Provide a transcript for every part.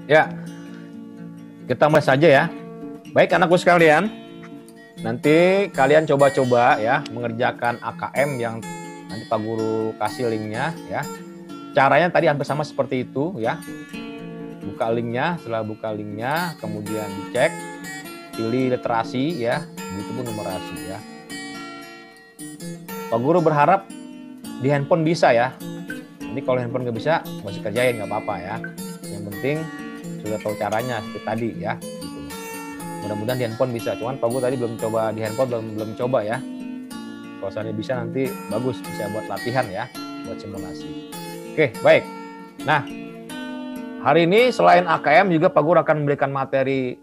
Ya, kita mulai saja ya. Baik anakku sekalian, nanti kalian coba-coba ya mengerjakan AKM yang nanti Pak Guru kasih linknya ya. Caranya tadi hampir sama seperti itu ya. Buka linknya, setelah buka linknya kemudian dicek, pilih literasi ya, begitu pun numerasi ya. Pak Guru berharap di handphone bisa ya. Ini kalau handphone nggak bisa, masih kerjain nggak apa-apa ya. Yang penting sudah tahu caranya seperti tadi ya. Gitu. Mudah-mudahan di handphone bisa. Cuman Pak Guru tadi belum coba di handphone, belum coba ya. Kalau seandainya bisa nanti bagus, bisa buat latihan ya, buat simulasi. Oke, baik. Nah, hari ini selain AKM juga Pak Guru akan memberikan materi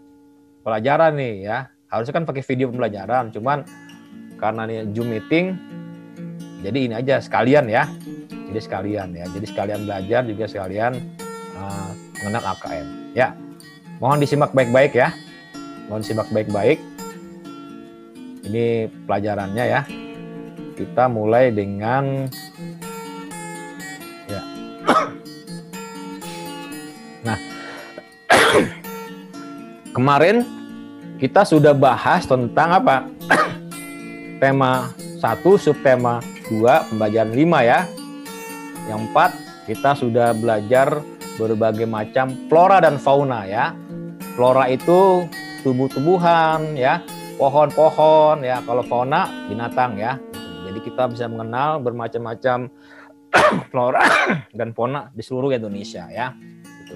pelajaran nih ya. Harusnya kan pakai video pembelajaran, cuman karena ini Zoom meeting, jadi ini aja sekalian ya. Jadi sekalian belajar juga sekalian mengenal AKM. Ya, mohon disimak baik-baik ya. Mohon disimak baik-baik. Ini pelajarannya ya. Kita mulai dengan ya. Nah, kemarin kita sudah bahas tentang apa? Tema 1, subtema 2, pembelajaran 5 ya. Yang 4, kita sudah belajar berbagai macam flora dan fauna ya. Flora itu tumbuh-tumbuhan ya, pohon-pohon ya. Kalau fauna binatang ya. Jadi kita bisa mengenal bermacam-macam flora dan fauna di seluruh Indonesia ya. Gitu.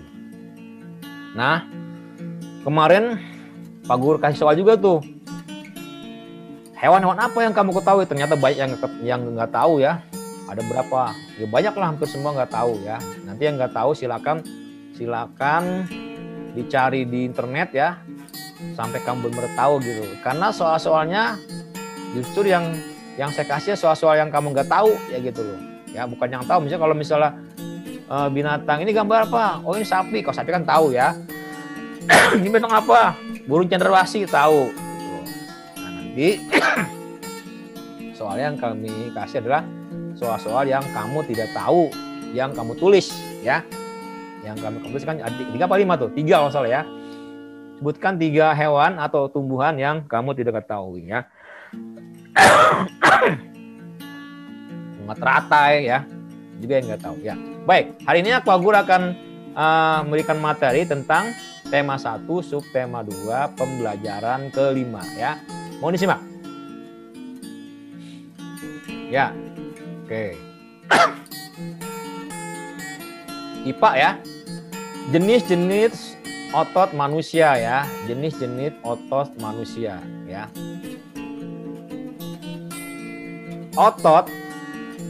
Nah, kemarin Pak Guru kasih soal juga tuh. Hewan-hewan apa yang kamu ketahui? Ternyata banyak yang nggak tahu ya. Ada berapa? Ya banyak lah, hampir semua nggak tahu ya. Nanti yang nggak tahu silakan dicari di internet ya, sampai kamu benar-benar tahu gitu. Karena soal-soalnya justru yang saya kasih soal-soal yang kamu nggak tahu ya gitu loh. Ya bukan yang tahu. Misalnya kalau binatang ini gambar apa? Oh ini sapi. Kalau sapi kan tahu ya. Ini binatang apa? Burung cendrawasih tahu. Gitu. Nah nanti soal yang kami kasih adalah soal-soal yang kamu tidak tahu, yang kamu tulis ya. Yang kamu tulis kan 3 apa 5 tuh? 3 kalau salah ya. Sebutkan 3 hewan atau tumbuhan yang kamu tidak ketahui ya. Bunga teratai ya. Juga yang nggak tahu ya. Baik, hari ini Pak Guru akan memberikan materi tentang tema 1, subtema 2, pembelajaran ke-5 ya. Mau disimak? Ya. Oke. IPA ya. Jenis-jenis otot manusia ya. Jenis-jenis otot manusia ya. Otot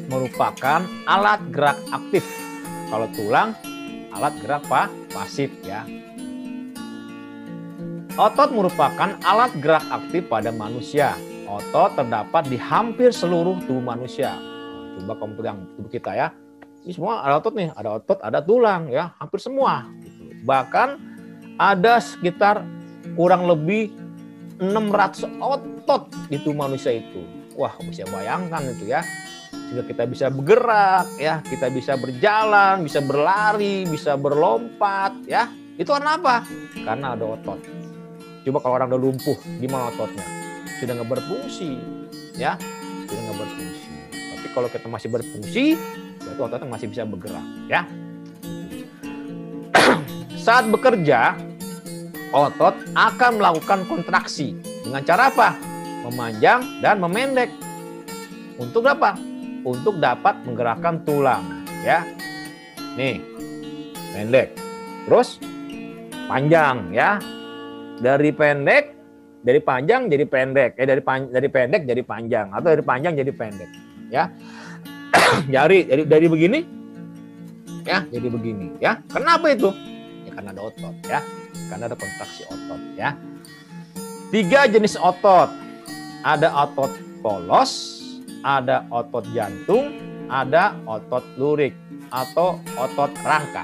merupakan alat gerak aktif. Kalau tulang, alat gerak pasif ya. Otot merupakan alat gerak aktif pada manusia. Otot terdapat di hampir seluruh tubuh manusia. Coba kamu pegang tubuh kita ya. Ini semua ada otot nih, ada otot, ada tulang ya, hampir semua. Bahkan ada sekitar kurang lebih 600 otot di tubuh manusia itu. Wah, bisa bayangkan itu ya. Sehingga kita bisa bergerak ya, kita bisa berjalan, bisa berlari, bisa berlompat ya. Itu karena apa? Karena ada otot. Coba kalau orang udah lumpuh, gimana ototnya? Sudah nggak berfungsi ya, sudah nggak berfungsi. Tapi kalau kita masih berfungsi, berarti ototnya masih bisa bergerak ya. Saat bekerja, otot akan melakukan kontraksi dengan cara apa? Memanjang dan memendek. Untuk apa? Untuk dapat menggerakkan tulang ya. Nih, pendek. Terus panjang ya. Dari panjang jadi pendek. Dari pendek jadi panjang atau dari panjang jadi pendek ya. dari begini ya, jadi begini ya. Kenapa itu? Ya karena ada otot ya. Karena ada kontraksi otot ya. 3 jenis otot. Ada otot polos, ada otot jantung, ada otot lurik atau otot rangka.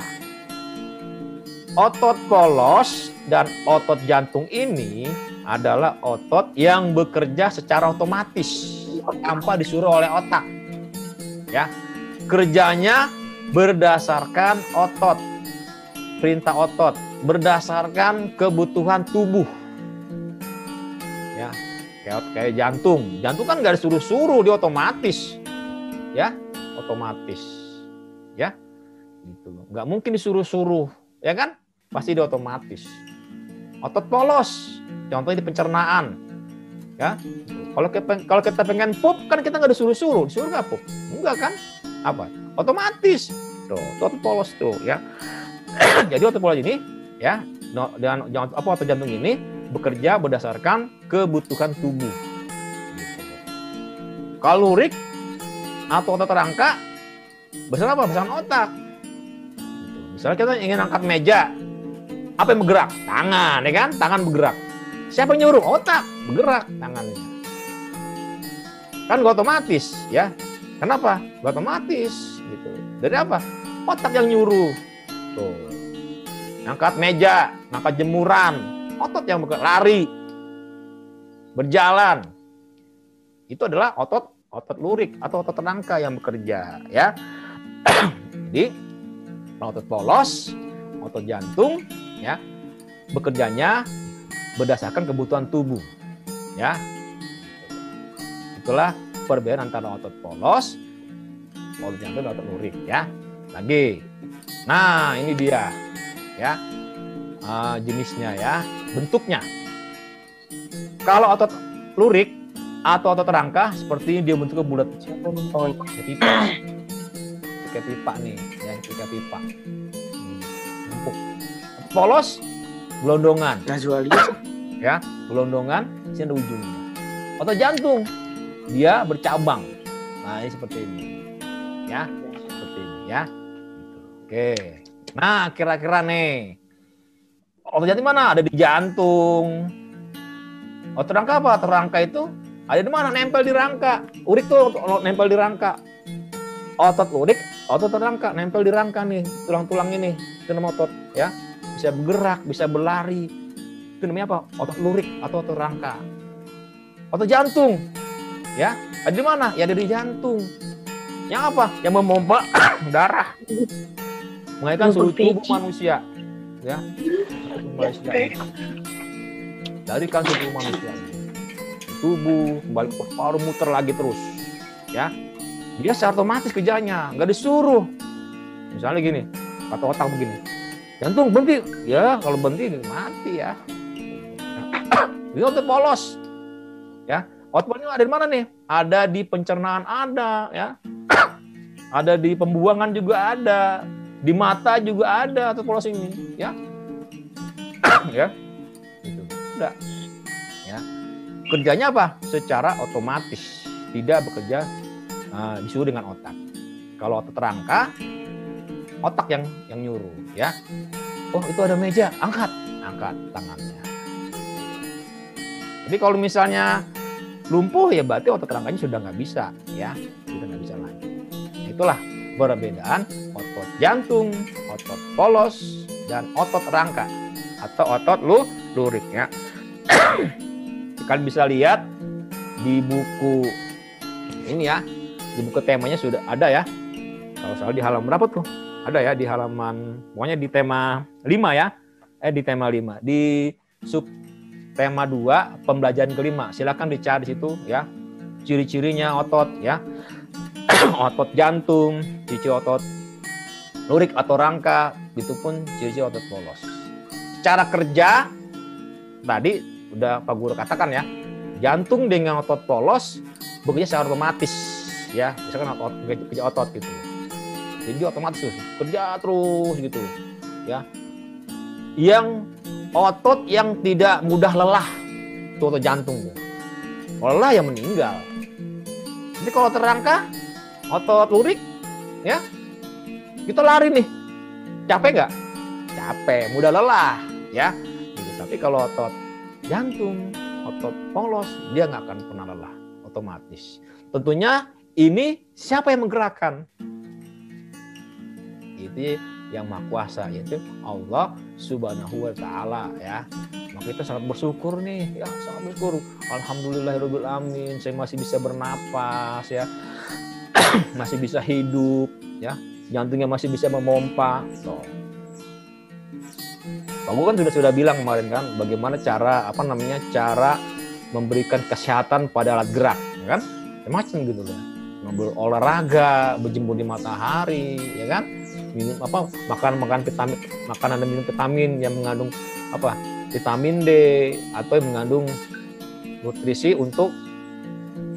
Otot polos dan otot jantung ini adalah otot yang bekerja secara otomatis tanpa disuruh oleh otak. Ya. Kerjanya berdasarkan otot, perintah otot. berdasarkan kebutuhan tubuh. Ya, kayak jantung. Jantung kan nggak disuruh-suruh, dia otomatis. Ya, otomatis. Ya, gitu. Nggak mungkin disuruh-suruh, ya kan? Pasti dia otomatis. Otot polos, contohnya di pencernaan. Ya, kalau kita pengen pup kan kita nggak disuruh-suruh, disuruh nggak pup? Enggak kan? Apa? Otomatis. Tuh, otot polos tuh, ya. Jadi otot polos ini, ya, dan otot jantung ini bekerja berdasarkan kebutuhan tubuh. Gitu. Kalau lurik atau otot rangka, berdasarkan apa? Berdasarkan otak. Gitu. Misalnya kita ingin angkat meja, apa yang bergerak? Tangan, ya kan? Tangan bergerak. Siapa yang nyuruh? Otak bergerak tangannya. Kan gak otomatis, ya. Kenapa? Gak otomatis, gitu. Dari apa? Otak yang nyuruh. Tuh. Angkat meja, angkat jemuran, otot yang bergerak, lari, berjalan. Itu adalah otot lurik atau otot rangka yang bekerja, ya. Jadi otot polos, otot jantung, ya, bekerjanya berdasarkan kebutuhan tubuh, ya. Itulah perbedaan antara otot polos, otot jantung, dan otot lurik, ya. Lagi, nah ini dia, ya, jenisnya, ya, bentuknya. Kalau otot lurik atau otot rangka seperti dia bentuknya bulat, kayak pipa, kayak pipa nih, ya, kayak pipa, empuk. Polos, gelondongan, ya, gelondongan, sini ada ujungnya. Otot jantung, dia bercabang. Nah, ini seperti ini, ya, seperti ini, ya. Oke, nah kira-kira nih, otot jantung mana? Ada di jantung. Otot rangka apa? Otot rangka itu ada di mana? Nempel di rangka. Urik tuh nempel di rangka. Otot lurik, otot rangka nempel di rangka nih, tulang-tulang ini. Itu namanya otot, ya. Bisa bergerak, bisa berlari. Itu namanya apa? Otot lurik atau otot rangka. Otot jantung, ya, ada di mana? Ya ada di jantung. Yang apa? Yang memompa darah, mengalirkan seluruh tubuh manusia, ya. Dari kan tubuh manusia, tubuh kembali ke paru, muter lagi terus, ya. Dia secara otomatis kerjanya, nggak disuruh. Misalnya gini, kata otak begini, jantung berhenti, ya kalau berhenti mati, ya. Ini otot polos, ya. Otot polosnya ada di mana nih? Ada di pencernaan ada, ya. Ada di pembuangan juga ada, di mata juga ada otot polos ini, ya. Ya, gitu. Udah, ya. Kerjanya apa? Secara otomatis, tidak bekerja disuruh dengan otak. Kalau otot rangka, otak yang nyuruh, ya. Oh, itu ada meja, angkat tangannya. Jadi kalau misalnya lumpuh, ya berarti otot rangkanya sudah nggak bisa, ya, sudah nggak bisa lagi. Itulah perbedaan otot jantung, otot polos, dan otot rangka atau otot lurik, ya. Kalian bisa lihat di buku ini, ya, di buku temanya sudah ada, ya. Kalau salah di halaman berapa tuh? Ada, ya, di halaman, pokoknya di tema 5, ya. Di tema 5. Di sub tema 2, pembelajaran kelima. Silakan dicari di situ, ya. Ciri-cirinya otot, ya. Otot jantung, ciri otot lurik atau rangka, itu pun ciri-ciri otot polos. Cara kerja tadi udah Pak Guru katakan, ya. Jantung dengan otot polos bekerja secara otomatis, ya. Misalkan kerja otot gitu. Jadi otomatis kerja terus gitu, ya. Yang otot yang tidak mudah lelah, itu otot jantung. Kalau lelah ya meninggal. Jadi kalau otot rangka, otot lurik, ya, kita lari nih, capek nggak? Capek, mudah lelah, ya. Gitu. Tapi kalau otot jantung, otot polos, dia nggak akan pernah lelah, otomatis. Tentunya ini siapa yang menggerakkan? Itu yang Maha Kuasa, yaitu Allah Subhanahu wa Ta'ala, ya. Maka kita sangat bersyukur nih, ya, sangat bersyukur. Alhamdulillahirabbil alamin, saya masih bisa bernapas, ya. Masih bisa hidup, ya. Jantungnya masih bisa memompa. So. Pak Guru kan sudah bilang kemarin kan, bagaimana cara cara memberikan kesehatan pada alat gerak, ya kan? Macam gitu loh. Berolahraga, berjemur di matahari, ya kan? Minum makan vitamin, makanan dan minum vitamin yang mengandung vitamin D atau yang mengandung nutrisi untuk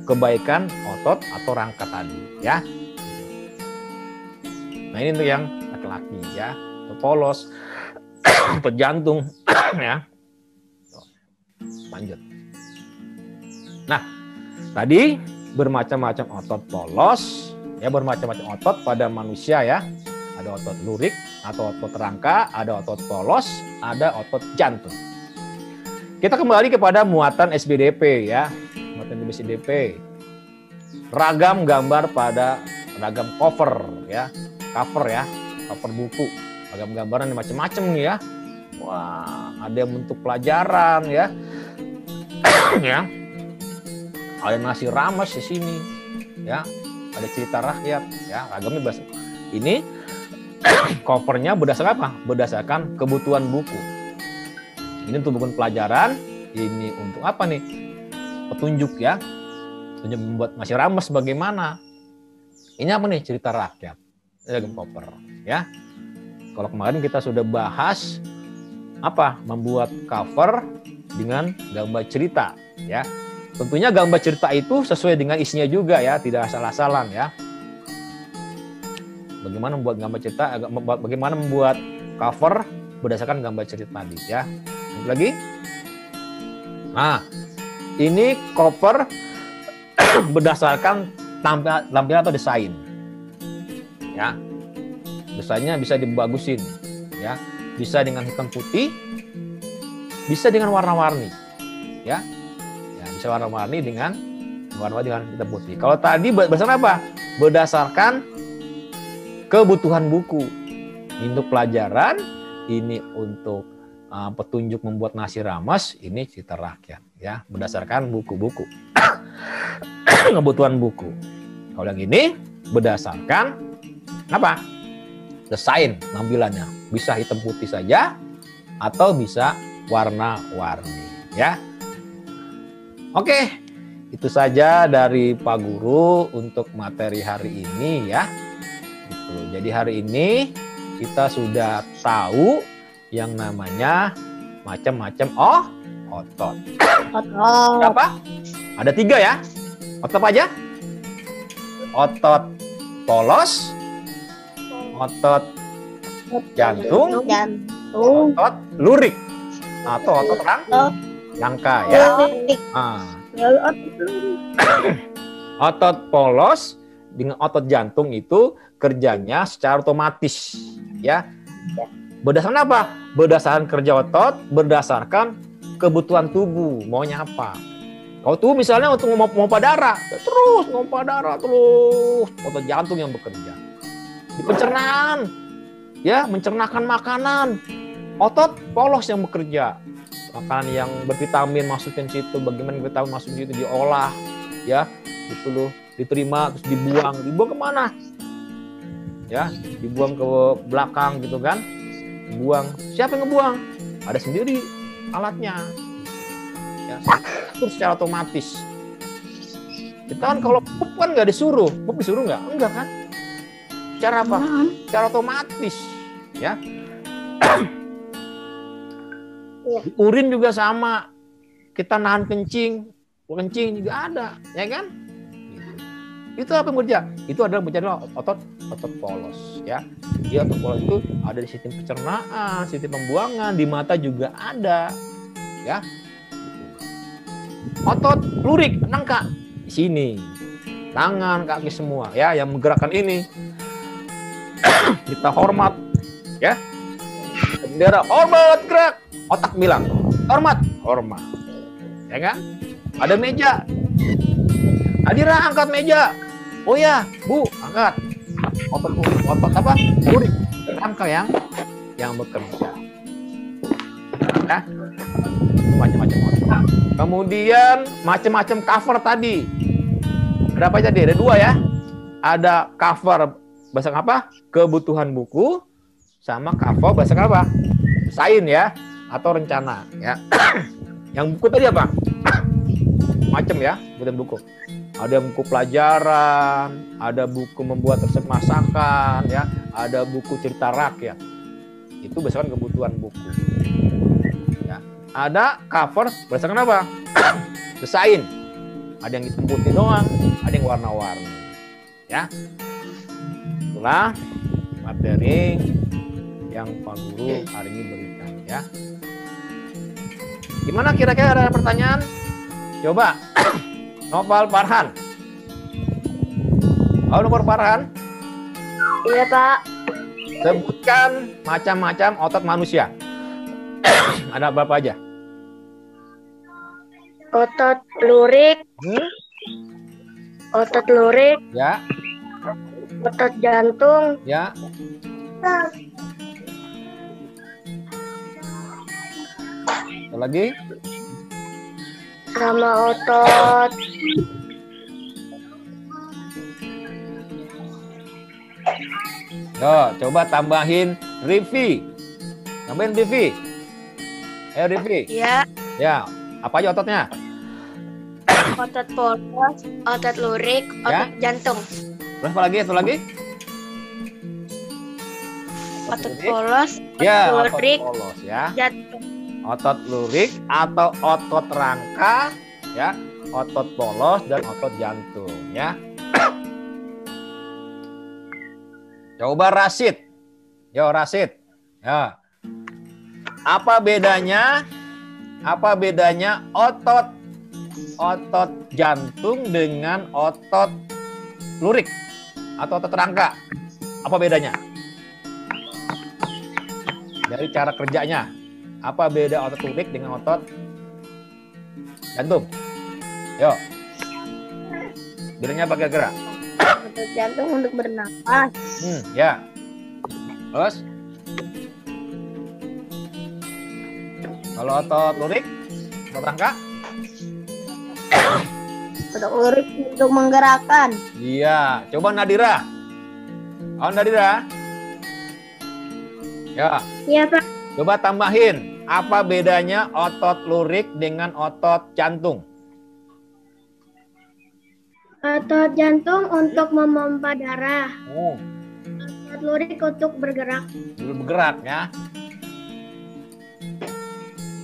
kebaikan otot atau rangka tadi, ya. Nah, ini untuk yang laki-laki, ya. Untuk polos, untuk jantung, ya. Lanjut. Nah, tadi bermacam-macam otot polos, ya, bermacam-macam otot pada manusia, ya. Ada otot lurik atau otot rangka, ada otot polos, ada otot jantung. Kita kembali kepada muatan SBDP, ya. Muatan SBDP. Ragam gambar pada ragam cover, ya. Cover buku. Ragam gambaran macam-macam nih, ya. Wah, ada yang bentuk pelajaran, ya. Ya. Ada nasi rames di sini, ya. Ada cerita rakyat, ya. Ragamnya bahasa. Ini covernya berdasarkan apa? Berdasarkan kebutuhan buku. Ini untuk buku pelajaran, ini untuk apa nih? Petunjuk, ya. Petunjuk membuat nasi rames bagaimana? Ini apa nih? Cerita rakyat. Ini cover, ya. Kalau kemarin kita sudah bahas membuat cover dengan gambar cerita, ya. Tentunya gambar cerita itu sesuai dengan isinya juga, ya, tidak asal-asalan, ya. Bagaimana membuat gambar cerita, bagaimana membuat cover berdasarkan gambar cerita tadi, ya. Lagi. Nah, ini cover berdasarkan tampilan atau desain, ya. Desainnya bisa dibagusin, ya. Bisa dengan hitam putih, bisa dengan warna-warni, ya. Bisa warna-warni dengan hitam putih. Kalau tadi berdasarkan apa? Berdasarkan kebutuhan buku. Ini untuk pelajaran, ini untuk petunjuk membuat nasi rames, ini cerita rakyat, ya, berdasarkan buku-buku. Kebutuhan buku. Kalau yang ini berdasarkan desain tampilannya. Bisa hitam putih saja atau bisa warna-warni, ya. Oke, itu saja dari Pak Guru untuk materi hari ini, ya. Jadi hari ini kita sudah tahu yang namanya macam-macam otot. Berapa? Ada 3, ya. Otot apa aja? Otot polos, otot jantung, otot lurik, atau otot rangka, ya. Otot polos dengan otot jantung itu kerjanya secara otomatis, ya. Berdasarkan apa? Berdasarkan kerja otot, berdasarkan kebutuhan tubuh, maunya apa. Kalau tubuh misalnya untuk memompa darah, terus memompa darah terus, otot jantung yang bekerja. Di pencernaan, ya, mencernakan makanan, otot polos yang bekerja. Makanan yang bervitamin masukin situ, bagaimana vitamin masukin situ, diolah, ya, gitu loh, diterima terus dibuang kemana? Ya, dibuang ke belakang gitu kan? Buang. Siapa yang ngebuang? Ada sendiri alatnya. Ya, itu secara otomatis. Kita kan kalau pup kan nggak disuruh, pup disuruh nggak? Enggak kan? Cara apa? Secara otomatis, ya. Urin juga sama. Kita nahan kencing juga ada, ya kan? Itu apa yang bekerja? Itu adalah bekerja otot polos, ya. Dia otot polos itu ada di sistem pencernaan, sistem pembuangan, di mata juga ada, ya. Otot lurik, rangka di sini, tangan, kaki semua, ya, yang menggerakkan ini. Kita hormat, ya. Bendera hormat gerak, otak bilang hormat, ya kan? Ada meja, Adira angkat meja. Oh ya, Bu, angkat. Otot apa? Lurik. Rangka yang bekerja. Ya. Macam-macam otot. Kemudian macam-macam cover tadi. Berapa aja deh? Ada 2, ya. Ada cover berdasarkan apa? Kebutuhan buku, sama cover berdasarkan apa? desain ya atau rencana ya. Yang buku tadi apa? Macam ya, bukan buku. Ada buku pelajaran, ada buku membuat resep masakan ya, ada buku cerita rakyat. Itu berdasarkan kebutuhan buku. Ya. Ada cover berdasarkan apa? Desain. Ada yang hitam putih doang, ada yang warna-warni. Ya. Itulah materi yang Pak Guru hari ini berikan ya. Gimana kira-kira, ada pertanyaan? Coba. Noval Farhan. Halo Noval Farhan. Iya Pak. Sebutkan macam-macam otot manusia. Ada berapa aja? Otot lurik, otot lurik, Ya, otot jantung, ya. Ada lagi? sama otot Yo, coba tambahin Rivi. Tambahin Rivi. Ayo Rivi. ya, Ya, apa aja ototnya? otot polos, otot lurik, Ya. otot jantung, Terus apa lagi? Satu lagi? otot lurik. polos, Ya, otot otot lurik, polos ya. jantung. Otot lurik atau otot rangka ya, otot polos dan otot jantung ya. Coba Rasid. Yo Rasid. Ya. Apa bedanya? Apa bedanya otot jantung dengan otot lurik atau otot rangka? Apa bedanya? Dari cara kerjanya. Apa beda otot lurik dengan otot jantung? Yo. Bedanya apa kira-kira? Otot jantung untuk bernapas, Ya. Terus? Kalau otot lurik, otot rangka? otot lurik untuk menggerakkan, Iya. Coba Nadira. Oh Nadira. Ya. iya Pak. Coba tambahin. Apa bedanya otot lurik dengan otot jantung? Otot jantung untuk memompa darah, Oh, otot lurik untuk bergerak. bergerak ya.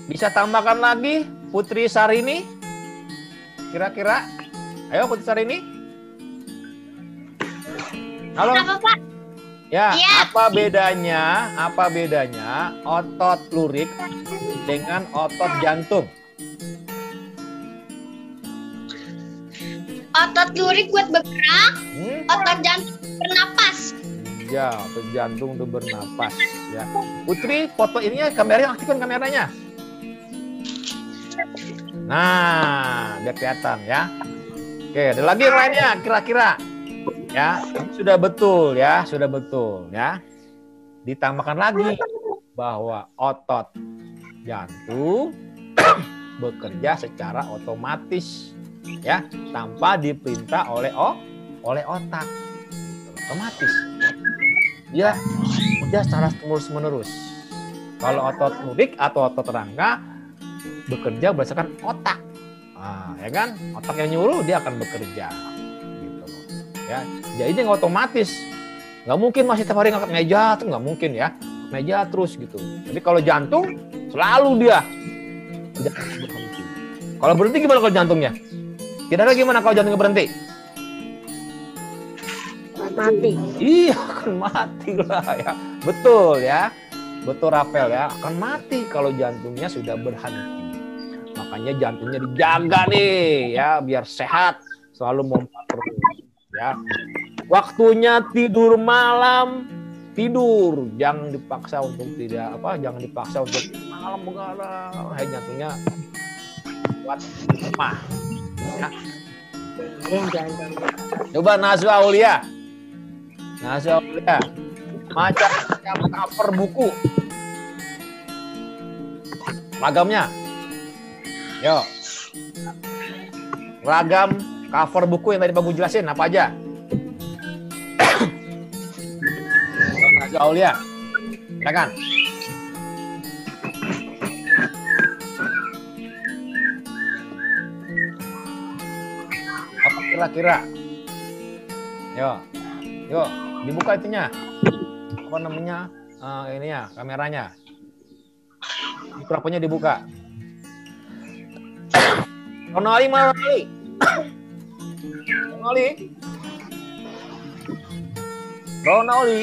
Bisa tambahkan lagi Putri Sarini? Kira-kira? Ayo Putri Sarini. Halo. Apa Pak? Ya, Iya. apa bedanya otot lurik dengan otot jantung? Otot lurik buat bergerak, Hmm? otot jantung bernapas. Ya, otot jantung untuk bernapas. Ya. Putri, foto ininya kameranya, aktifkan kameranya. Nah, biar kelihatan ya. Oke, ada lagi yang lainnya kira-kira. Ya, sudah betul ya, sudah betul ya. Ditambahkan lagi bahwa otot jantung bekerja secara otomatis ya, tanpa diperintah oleh otak. Otomatis. Ya, dia secara terus-menerus. Kalau otot lurik atau otot rangka bekerja berdasarkan otak. Nah, ya kan? Otak yang nyuruh dia akan bekerja. Gitu. Ya, jadi dia nggak otomatis. Nggak mungkin masih tiap hari ngangkat meja, tuh nggak mungkin ya. Meja terus gitu. Tapi kalau jantung selalu dia tidak berhenti. Kalau berhenti gimana kalau jantungnya? Kira-kira gimana kalau jantungnya berhenti? Mati. Iya, akan mati lah ya. Betul ya. Betul Rafael ya, akan mati kalau jantungnya sudah berhenti. Makanya jantungnya dijaga nih ya, biar sehat, selalu mompa terus ya. Waktunya tidur malam, tidur, jangan dipaksa untuk jangan dipaksa untuk malam begadang. Jantungnya kuat lemah. Ya. Coba Nazwa Aulia. Nazwa Aulia. Macam-macam cover buku. Ragamnya. Yo. Ragam cover buku yang tadi Pak Gu jelasin apa aja? Nazwa Aulia. Silakan. kira-kira? Yuk, dibuka itunya. Apa namanya? Ini ya, kameranya. Mikrofonnya dibuka. Ronali mana Ronali? Ronali.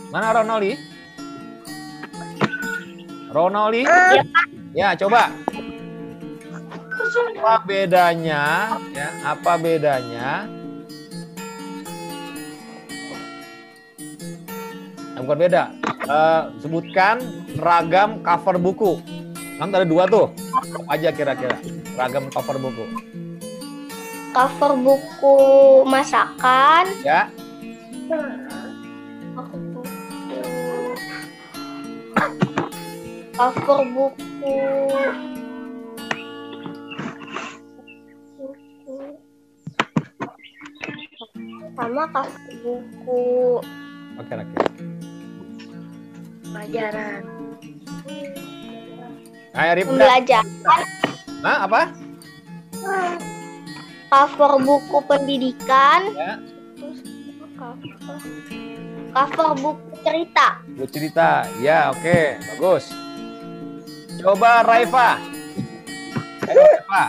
Mana Ronali? Ronali? Ya, coba. Apa bedanya? Ya, apa bedanya? Bukan beda. Sebutkan ragam cover buku. Kan ada 2 tuh. Apa aja kira-kira ragam cover buku? Cover buku masakan. Ya. Cover buku sama cover buku Oke. pelajaran. Ayo Rifda. Pembelajaran. Hah, apa? Cover buku pendidikan. Ya. Cover buku cerita. Buku cerita. Ya, oke. Bagus. Coba Raifa. Raifa.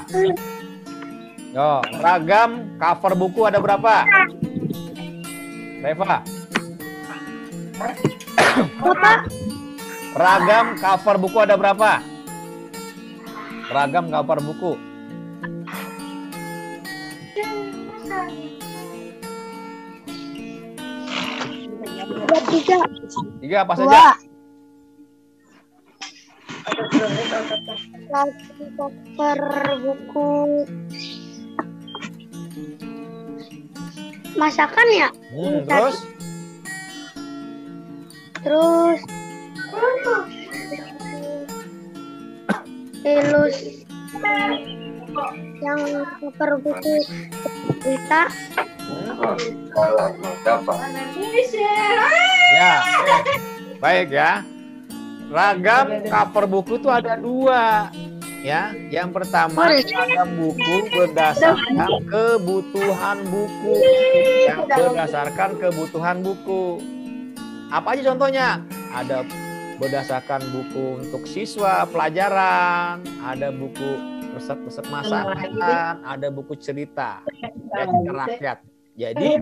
Yo, ragam cover buku ada berapa? Raifa. Apa? Ragam cover buku ada berapa? Ragam cover buku. Tiga apa saja? Cover buku masakan ya. Terus yang cover buku cerita. Ya, baik ya. Ragam cover buku itu ada 2, ya. Yang pertama ragam buku berdasarkan kebutuhan buku, yang berdasarkan kebutuhan buku. Apa aja contohnya? Ada berdasarkan buku untuk siswa pelajaran, ada buku resep-resep masakan, ada buku cerita rakyat. Jadi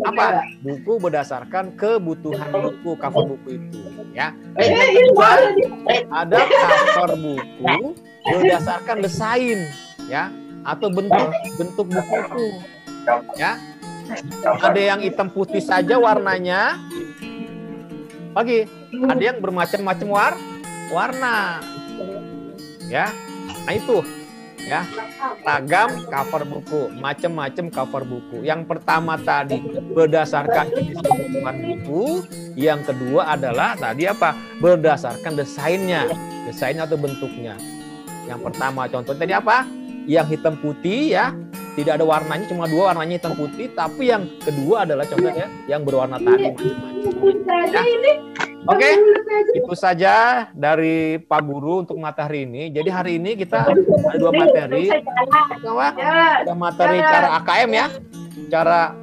apa? Buku berdasarkan kebutuhan buku, cover buku itu, ya. Yang kedua, ada cover buku berdasarkan desain, ya, atau bentuk buku itu, ya. Ada yang hitam putih saja warnanya, ada yang bermacam-macam warna, ya. Nah itu, ya, ragam cover buku, macam-macam cover buku. Yang pertama tadi berdasarkan jenis kebutuhan buku, yang kedua adalah tadi apa? Berdasarkan desain atau bentuknya. Yang pertama contoh tadi apa? Yang hitam putih, ya, tidak ada warnanya, cuma 2 warnanya hitam putih. Tapi yang kedua adalah contohnya yang berwarna tadi macam-macam. Ya. Oke, itu saja dari Pak Guru untuk materi ini. Jadi hari ini kita ada 2 materi. Ada materi cara AKM, ya, cara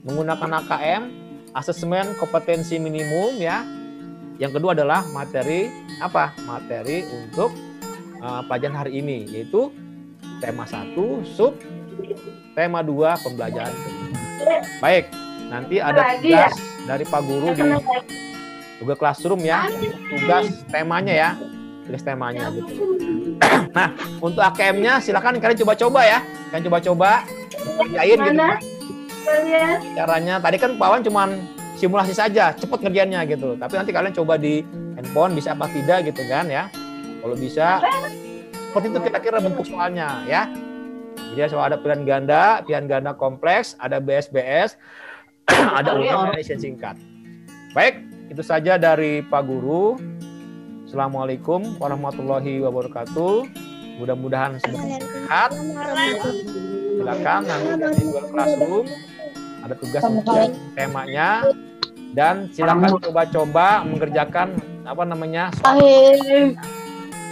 menggunakan AKM, asesmen kompetensi minimum, ya. Yang kedua adalah materi apa? Materi untuk pelajaran hari ini, yaitu tema 1 sub tema 2 pembelajaran. Baik, nanti ada tugas dari Pak Guru di Google Classroom, ya, tugas temanya, ya, tugas temanya gitu. Nah, untuk AKM-nya silakan kalian coba-coba, ya, kalian coba-coba kerjain gitu. Caranya tadi kan Pak Wan cuman simulasi saja, cepet ngerjainnya gitu. Tapi nanti kalian coba di handphone bisa apa tidak gitu kan, ya. Kalau bisa seperti itu kira-kira bentuk soalnya, ya. Jadi soal ada pilihan ganda kompleks, ada BSBS, ada ulangan dan isian singkat. Baik. Itu saja dari Pak Guru. Assalamualaikum warahmatullahi wabarakatuh. Mudah-mudahan semua sehat. Silakan nanti dari Google Classroom ada tugas untuk temanya, dan silakan coba-coba mengerjakan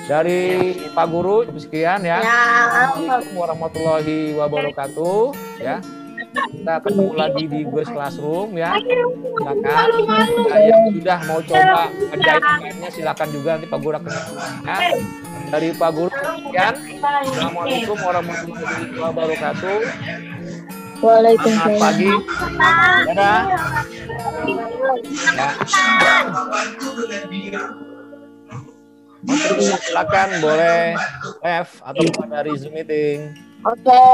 Dari Pak Guru sekian ya. Ya. Assalamualaikum warahmatullahi wabarakatuh ya. Kita ketemu lagi di Google Classroom ya. Silakan yang sudah mau coba ngerjain silakan juga nanti Pak Guru akan ya. Dari Pak Guru sekian. Assalamualaikum warahmatullahi wabarakatuh. Waalaikumsalam. Selamat pagi. Dadah. Ya. Silakan boleh F atau dari Zoom meeting. Oke.